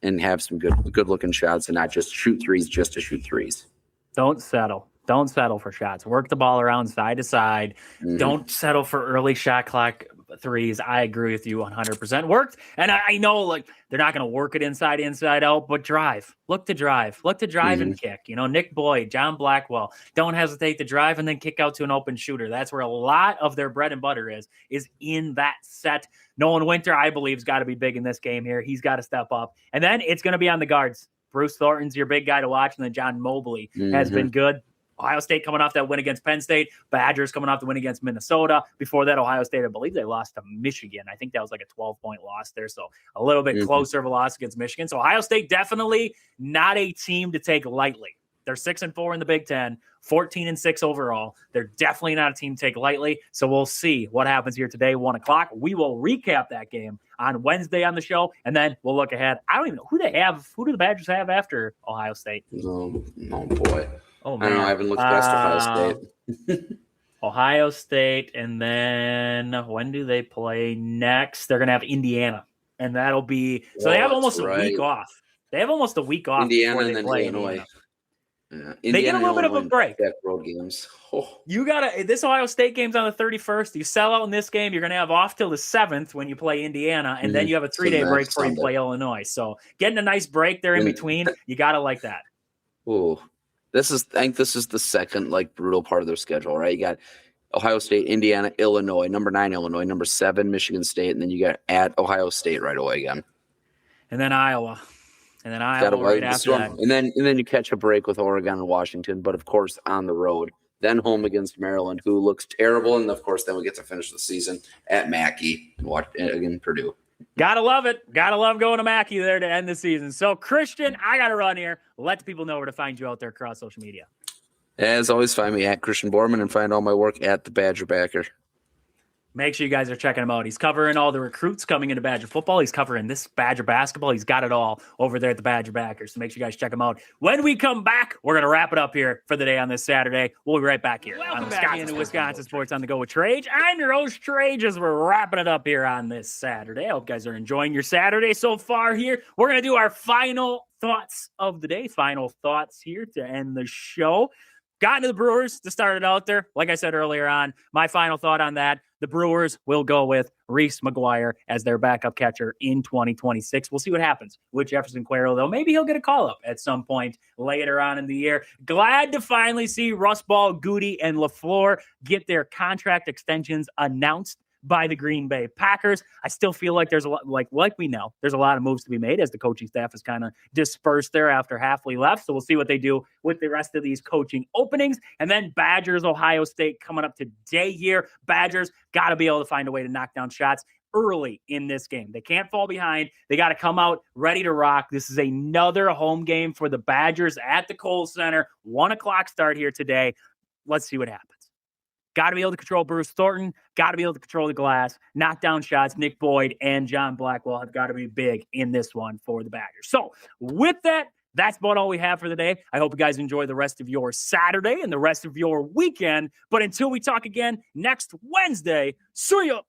and have some good looking shots, and not just shoot threes just to shoot threes. Don't settle. Don't settle for shots. Work the ball around side to side. Mm-hmm. Don't settle for early shot clock threes. I agree with you 100%. Worked. And I know like they're not going to work it inside out, but drive. Look to drive mm-hmm. and kick. Nick Boyd, John Blackwell, don't hesitate to drive and then kick out to an open shooter. That's where a lot of their bread and butter is in that set. Nolan Winter, I believe, has got to be big in this game here. He's got to step up. And then it's going to be on the guards. Bruce Thornton's your big guy to watch, and then John Mobley mm-hmm. has been good. Ohio State coming off that win against Penn State. Badgers coming off the win against Minnesota. Before that, Ohio State, I believe they lost to Michigan. I think that was like a 12-point loss there, so a little bit mm-hmm. closer of a loss against Michigan. So Ohio State definitely not a team to take lightly. They're 6-4 in the Big Ten, 14-6 overall. They're definitely not a team to take lightly. So we'll see what happens here today, 1:00. We will recap that game on Wednesday on the show, and then we'll look ahead. I don't even know who they have. Who do the Badgers have after Ohio State? Oh boy. Oh, man. I don't know. I haven't looked past Ohio State. Ohio State, and then when do they play next? They're going to have Indiana, and that'll be – so they have almost a week off. They have almost a week off Indiana before they play Illinois. Yeah. They get a little bit of a break. Road games. Oh. You got this Ohio State game's on the 31st. You sell out in this game, you're going to have off till the 7th when you play Indiana, and then you have a 3-day break before you play Illinois. So getting a nice break there in between, you got to like that. Oh, I think this is the second brutal part of their schedule, right? You got Ohio State, Indiana, Illinois, number 9 Illinois, number 7 Michigan State, and then you got at Ohio State right away again, and then Iowa. And then Iowa right after that. And then you catch a break with Oregon and Washington, but of course on the road. Then home against Maryland, who looks terrible, and of course then we get to finish the season at Mackey and watch again Purdue. Gotta love it. Gotta love going to Mackey there to end the season. So Christian, I gotta run here. Let the people know where to find you out there across social media. As always, find me at Christian Borman and find all my work at the Badger Backer. Make sure you guys are checking him out. He's covering all the recruits coming into Badger football. He's covering this Badger basketball. He's got it all over there at the Badger Backers. So make sure you guys check him out. When we come back, we're going to wrap it up here for the day on this Saturday. We'll be right back here. Welcome back into Wisconsin Sports on the Go with Trage. I'm your host, Trage, as we're wrapping it up here on this Saturday. I hope you guys are enjoying your Saturday so far here. We're going to do our final thoughts of the day. Final thoughts here to end the show. Got into the Brewers to start it out there. Like I said earlier on, my final thought on that, the Brewers will go with Reese McGuire as their backup catcher in 2026. We'll see what happens with Jefferson Cuero, though. Maybe he'll get a call-up at some point later on in the year. Glad to finally see Russ Ball, Goody, and LaFleur get their contract extensions announced by the Green Bay Packers. I still feel like there's a lot, like we know, there's a lot of moves to be made as the coaching staff is kind of dispersed there after Halfley left. So we'll see what they do with the rest of these coaching openings. And then Badgers, Ohio State coming up today here. Badgers got to be able to find a way to knock down shots early in this game. They can't fall behind. They got to come out ready to rock. This is another home game for the Badgers at the Kohl Center. 1:00 start here today. Let's see what happens. Got to be able to control Bruce Thornton. Got to be able to control the glass. Knock down shots. Nick Boyd and John Blackwell have got to be big in this one for the Badgers. So with that, that's about all we have for the day. I hope you guys enjoy the rest of your Saturday and the rest of your weekend. But until we talk again next Wednesday, see ya.